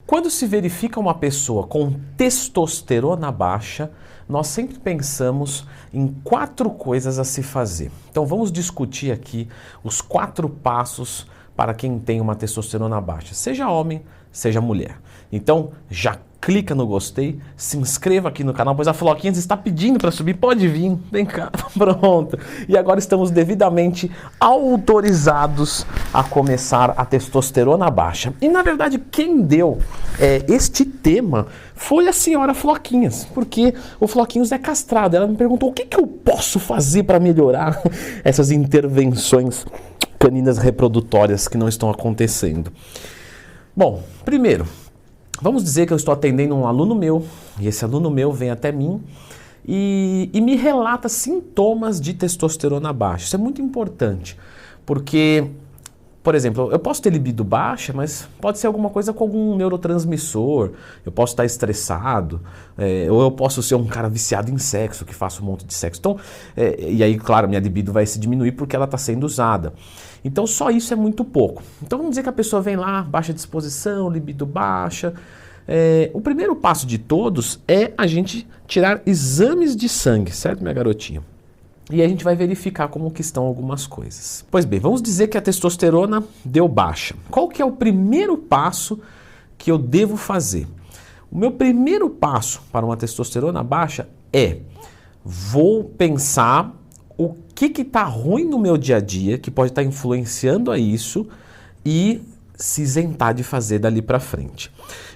Quando se verifica uma pessoa com testosterona baixa, nós sempre pensamos em 4 coisas a se fazer. Então vamos discutir aqui os 4 passos para quem tem uma testosterona baixa, seja homem, seja mulher. Então já clica no gostei, se inscreva aqui no canal, pois a Floquinhas está pedindo para subir, pode vir, vem cá, pronto. E agora estamos devidamente autorizados a começar a testosterona baixa. E na verdade quem deu este tema foi a senhora Floquinhas, porque o Floquinhos é castrado. Ela me perguntou o que eu posso fazer para melhorar essas intervenções caninas reprodutórias que não estão acontecendo. Bom, primeiro, vamos dizer que eu estou atendendo um aluno meu, e esse aluno meu vem até mim e me relata sintomas de testosterona baixa. Isso é muito importante, porque, por exemplo, eu posso ter libido baixa, mas pode ser alguma coisa com algum neurotransmissor, eu posso estar estressado, ou eu posso ser um cara viciado em sexo, que faça um monte de sexo. Então, e aí, claro, minha libido vai se diminuir porque ela está sendo usada. Então só isso é muito pouco. Então vamos dizer que a pessoa vem lá, baixa disposição, libido baixa. O primeiro passo de todos é a gente tirar exames de sangue, certo, minha garotinha? E a gente vai verificar como que estão algumas coisas. Pois bem, vamos dizer que a testosterona deu baixa. Qual que é o primeiro passo que eu devo fazer? O meu primeiro passo para uma testosterona baixa é: vou pensar o que está ruim no meu dia a dia, que pode estar influenciando a isso, e se isentar de fazer dali para frente.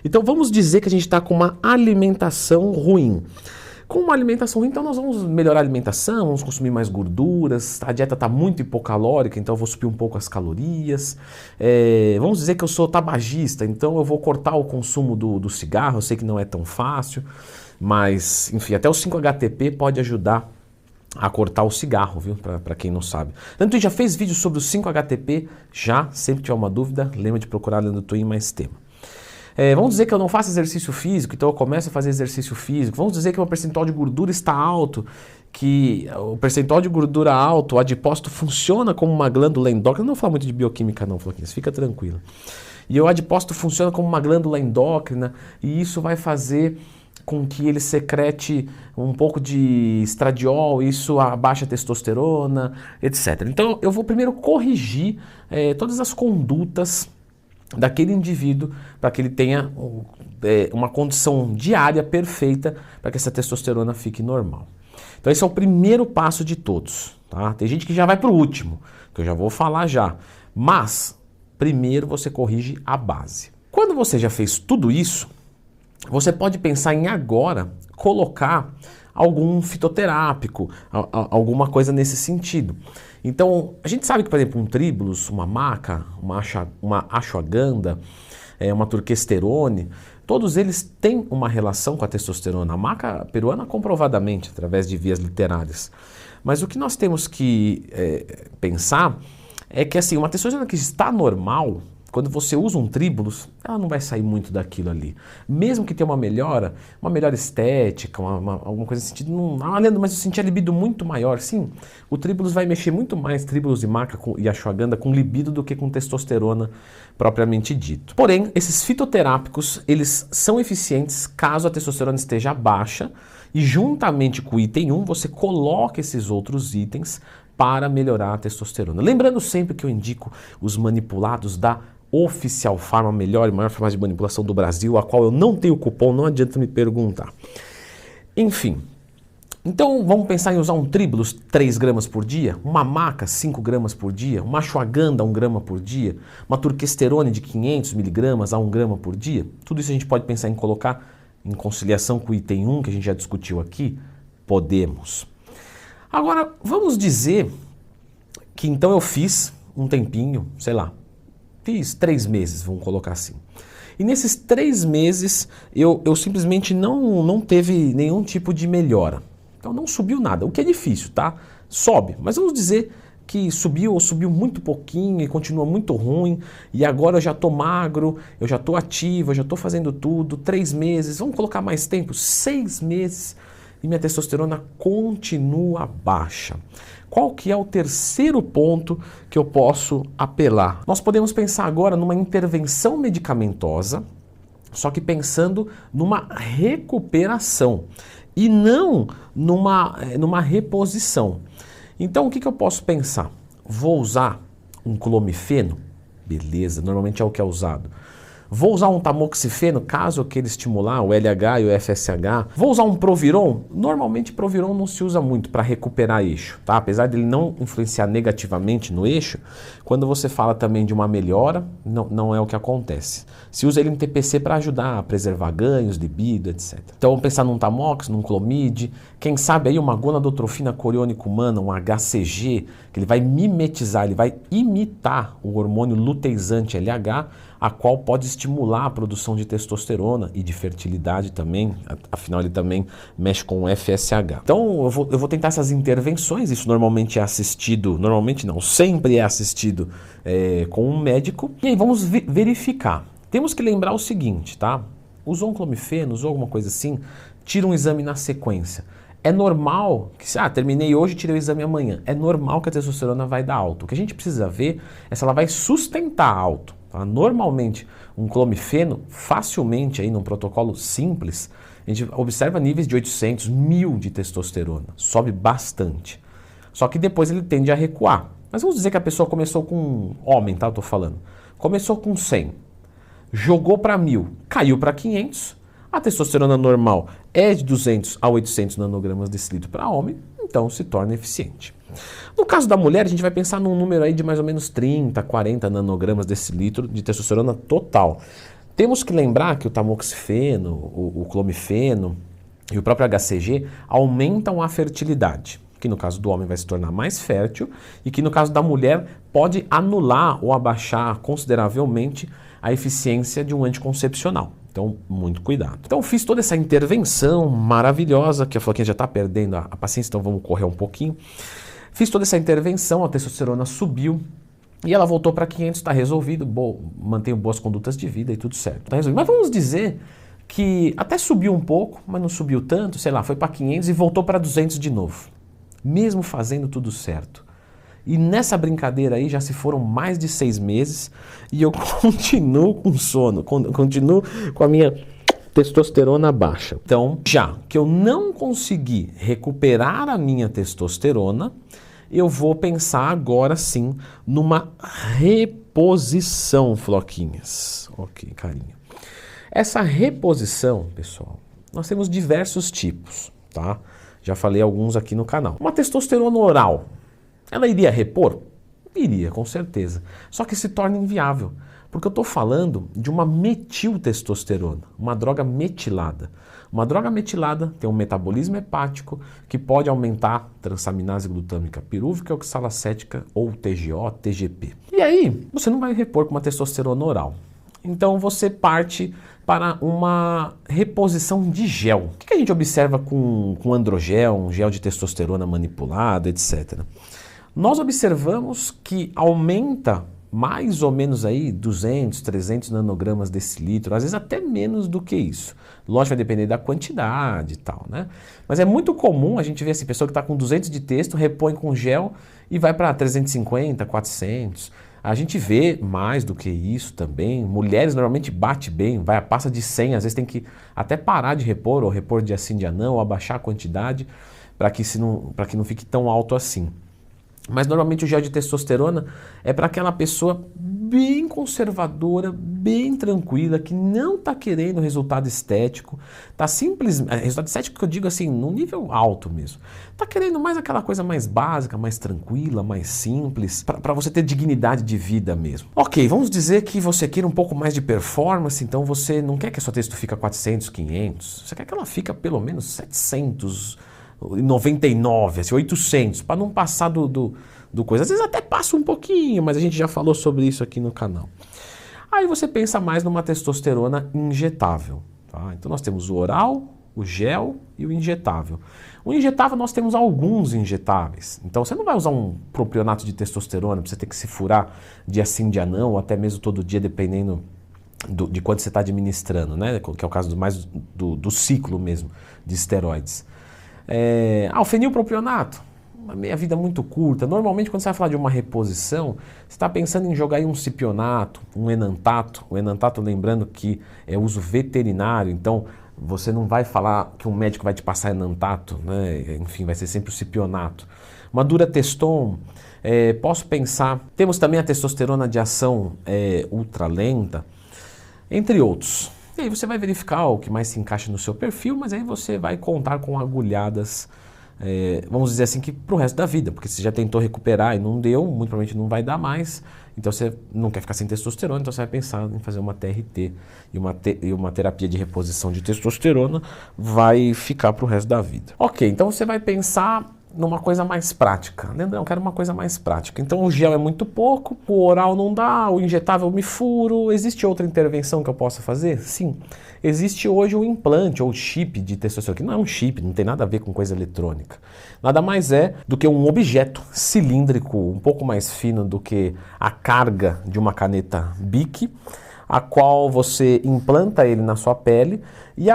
Então vamos dizer que a gente está com uma alimentação ruim. Com uma alimentação ruim, então nós vamos melhorar a alimentação, vamos consumir mais gorduras, a dieta está muito hipocalórica, então eu vou subir um pouco as calorias. Vamos dizer que eu sou tabagista, então eu vou cortar o consumo do cigarro. Eu sei que não é tão fácil, mas enfim, até o 5-HTP pode ajudar a cortar o cigarro, viu? Para quem não sabe. Leandro Twin já fez vídeo sobre o 5-HTP? Já, sempre tiver uma dúvida, lembra de procurar Leandro Twin mais tema. Vamos dizer que eu não faço exercício físico, então eu começo a fazer exercício físico. Vamos dizer que o meu percentual de gordura está alto, que o percentual de gordura alto, o adipócito funciona como uma glândula endócrina. Eu não vou falar muito de bioquímica não, Floquinhas, fica tranquilo. E o adipócito funciona como uma glândula endócrina, e isso vai fazer com que ele secrete um pouco de estradiol, isso abaixa a testosterona, etc. Então eu vou primeiro corrigir todas as condutas daquele indivíduo para que ele tenha uma condição diária perfeita para que essa testosterona fique normal. Então esse é o primeiro passo de todos, tá? Tem gente que já vai para o último, que eu já vou falar já, mas primeiro você corrige a base. Quando você já fez tudo isso, você pode pensar em agora colocar algum fitoterápico, alguma coisa nesse sentido. Então, a gente sabe que, por exemplo, um tríbulos, uma maca, uma ashwagandha, uma turquesterone, todos eles têm uma relação com a testosterona. A maca peruana comprovadamente, através de vias literárias. Mas o que nós temos que pensar é que assim, uma testosterona que está normal, quando você usa um tríbulos, ela não vai sair muito daquilo ali. Mesmo que tenha uma melhor estética, alguma coisa nesse sentido, mas eu senti a libido muito maior. Sim, o tríbulos vai mexer muito mais, tríbulos e maca e ashwagandha, com libido do que com testosterona propriamente dito. Porém, esses fitoterápicos, eles são eficientes caso a testosterona esteja baixa, e juntamente com o item 1, você coloca esses outros itens para melhorar a testosterona. Lembrando sempre que eu indico os manipulados da Oficial Pharma, a melhor e maior farmácia de manipulação do Brasil, a qual eu não tenho cupom, não adianta me perguntar. Enfim, então vamos pensar em usar um tríbulos 3 gramas por dia, uma maca 5 gramas por dia, uma ashwagandha 1 grama por dia, uma turquesterone de 500 miligramas a 1 grama por dia. Tudo isso a gente pode pensar em colocar em conciliação com o item 1, que a gente já discutiu aqui. Podemos. Agora, vamos dizer que então eu fiz um tempinho, sei lá, fiz 3 meses, vamos colocar assim. E nesses 3 meses eu simplesmente não teve nenhum tipo de melhora. Então não subiu nada, o que é difícil, tá? Sobe, mas vamos dizer que subiu ou subiu muito pouquinho e continua muito ruim, e agora eu já estou magro, eu já estou ativo, eu já estou fazendo tudo, 3 meses, vamos colocar mais tempo, 6 meses, e minha testosterona continua baixa. Qual que é o terceiro ponto que eu posso apelar? Nós podemos pensar agora numa intervenção medicamentosa só que pensando numa recuperação e não numa reposição. Então, o que eu posso pensar? Vou usar um clomifeno? Beleza, normalmente é o que é usado. Vou usar um tamoxifeno, caso eu queira estimular o LH e o FSH. Vou usar um Proviron? Normalmente Proviron não se usa muito para recuperar eixo, tá? Apesar dele não influenciar negativamente no eixo, quando você fala também de uma melhora, não é o que acontece. Se usa ele em TPC para ajudar a preservar ganhos, libido, etc. Então vamos pensar num Tamox, num Clomid, quem sabe aí uma gonadotrofina coriônica humana, um HCG, que ele vai mimetizar, ele vai imitar o hormônio luteizante LH, a qual pode estimular a produção de testosterona e de fertilidade também, afinal ele também mexe com o FSH. Então eu vou tentar essas intervenções, isso normalmente é assistido, normalmente não, sempre é assistido com um médico, e aí vamos verificar. Temos que lembrar o seguinte, tá? Usou um clomifeno, usou alguma coisa assim, tira um exame na sequência. É normal que, terminei hoje e tirei o exame amanhã, é normal que a testosterona vai dar alto. O que a gente precisa ver é se ela vai sustentar alto. Tá? Normalmente, um clomifeno, facilmente, aí, num protocolo simples, a gente observa níveis de 800, 1000 de testosterona. Sobe bastante. Só que depois ele tende a recuar. Mas vamos dizer que a pessoa começou com... Homem, tá? Eu tô falando. Começou com 100. Jogou para 1000. Caiu para 500. A testosterona normal é de 200 a 800 nanogramas decilitro para homem. Então se torna eficiente. No caso da mulher, a gente vai pensar num número aí de mais ou menos 30, 40 nanogramas decilitro de testosterona total. Temos que lembrar que o tamoxifeno, o clomifeno e o próprio HCG aumentam a fertilidade, que no caso do homem vai se tornar mais fértil e que no caso da mulher pode anular ou abaixar consideravelmente a eficiência de um anticoncepcional. Então, muito cuidado. Então, fiz toda essa intervenção maravilhosa, que a Floquinha já está perdendo a paciência, então vamos correr um pouquinho. Fiz toda essa intervenção, a testosterona subiu e ela voltou para 500, está resolvido, mantenho boas condutas de vida e tudo certo. Tá resolvido. Mas vamos dizer que até subiu um pouco, mas não subiu tanto, sei lá, foi para 500 e voltou para 200 de novo, mesmo fazendo tudo certo. E nessa brincadeira aí já se foram mais de 6 meses e eu continuo com sono, continuo com a minha testosterona baixa. Então, já que eu não consegui recuperar a minha testosterona, eu vou pensar agora sim numa reposição, Floquinhas. Ok, carinho. Essa reposição, pessoal, nós temos diversos tipos, tá? Já falei alguns aqui no canal. Uma testosterona oral, ela iria repor? Iria, com certeza. Só que se torna inviável, porque eu estou falando de uma metiltestosterona, uma droga metilada. Uma droga metilada tem um metabolismo hepático que pode aumentar transaminase glutâmica pirúvica, oxalacética ou TGO, TGP. E aí, você não vai repor com uma testosterona oral. Então você parte para uma reposição de gel. O que a gente observa com androgel, um gel de testosterona manipulado, etc. Nós observamos que aumenta mais ou menos aí 200, 300 nanogramas decilitro, às vezes até menos do que isso. Lógico, vai depender da quantidade e tal, né? Mas é muito comum a gente ver assim, pessoa que está com 200 de testo, repõe com gel e vai para 350, 400. A gente vê mais do que isso também. Mulheres normalmente bate bem, passa de 100, às vezes tem que até parar de repor, ou repor dia sim, dia não, ou abaixar a quantidade para que não fique tão alto assim. Mas normalmente o gel de testosterona é para aquela pessoa bem conservadora, bem tranquila, que não está querendo resultado estético, está resultado estético que eu digo assim, num nível alto mesmo. Está querendo mais aquela coisa mais básica, mais tranquila, mais simples, para você ter dignidade de vida mesmo. Ok, vamos dizer que você queira um pouco mais de performance, então você não quer que a sua testo fique 400, 500, você quer que ela fique pelo menos 700, 99, assim, 800, para não passar do coisa. Às vezes até passa um pouquinho, mas a gente já falou sobre isso aqui no canal. Aí você pensa mais numa testosterona injetável. Tá? Então nós temos o oral, o gel e o injetável. O injetável nós temos alguns injetáveis. Então você não vai usar um propionato de testosterona para você ter que se furar dia sim, dia não, ou até mesmo todo dia, dependendo de quanto você está administrando, né? Que é o caso mais do ciclo mesmo de esteroides. O fenilpropionato, uma meia-vida muito curta. Normalmente, quando você vai falar de uma reposição, você está pensando em jogar aí um cipionato, um enantato. O enantato, lembrando que é uso veterinário, então você não vai falar que um médico vai te passar enantato, né? Enfim, vai ser sempre o cipionato. Uma durateston, posso pensar... Temos também a testosterona de ação ultralenta, entre outros. E aí você vai verificar o que mais se encaixa no seu perfil, mas aí você vai contar com agulhadas, vamos dizer assim, que para o resto da vida, porque você já tentou recuperar e não deu, muito provavelmente não vai dar mais, então você não quer ficar sem testosterona, então você vai pensar em fazer uma TRT e uma terapia de reposição de testosterona vai ficar para o resto da vida. Ok, então você vai pensar numa coisa mais prática. Leandrão, eu quero uma coisa mais prática. Então o gel é muito pouco, o oral não dá, o injetável me furo. Existe outra intervenção que eu possa fazer? Sim. Existe hoje o implante ou chip de testosterona, que não é um chip, não tem nada a ver com coisa eletrônica. Nada mais é do que um objeto cilíndrico, um pouco mais fino do que a carga de uma caneta Bic, a qual você implanta ele na sua pele e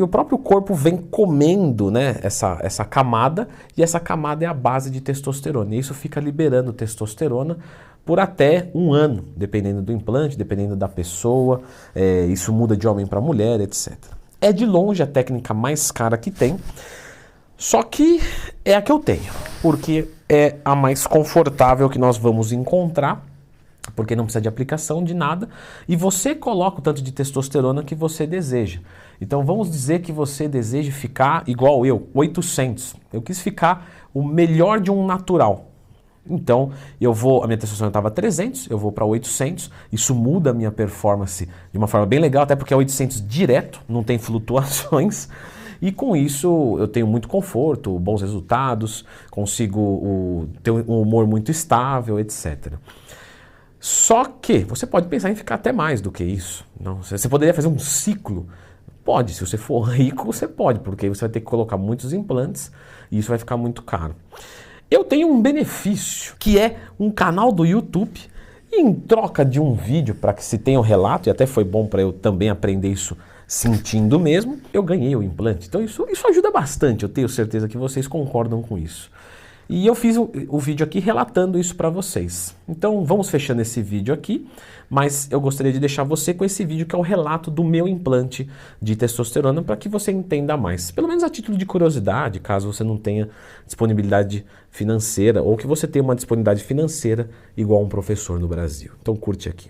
o próprio corpo vem comendo, né, essa camada, e essa camada é a base de testosterona. E isso fica liberando testosterona por até 1 ano, dependendo do implante, dependendo da pessoa, isso muda de homem para mulher, etc. É de longe a técnica mais cara que tem, só que é a que eu tenho, porque é a mais confortável que nós vamos encontrar, porque não precisa de aplicação de nada, e você coloca o tanto de testosterona que você deseja. Então vamos dizer que você deseja ficar igual eu, 800. Eu quis ficar o melhor de um natural. Então a minha testosterona estava 300, eu vou para 800, isso muda a minha performance de uma forma bem legal, até porque é 800 direto, não tem flutuações. E com isso eu tenho muito conforto, bons resultados, consigo ter um humor muito estável, etc. Só que você pode pensar em ficar até mais do que isso. Não, você poderia fazer um ciclo? Pode, se você for rico você pode, porque aí você vai ter que colocar muitos implantes e isso vai ficar muito caro. Eu tenho um benefício, que é um canal do YouTube, e em troca de um vídeo para que se tenha um relato, e até foi bom para eu também aprender isso sentindo mesmo, eu ganhei o implante. Então isso ajuda bastante, eu tenho certeza que vocês concordam com isso. E eu fiz o vídeo aqui relatando isso para vocês. Então vamos fechando esse vídeo aqui, mas eu gostaria de deixar você com esse vídeo que é o relato do meu implante de testosterona para que você entenda mais. Pelo menos a título de curiosidade, caso você não tenha disponibilidade financeira ou que você tenha uma disponibilidade financeira igual um professor no Brasil. Então curte aqui.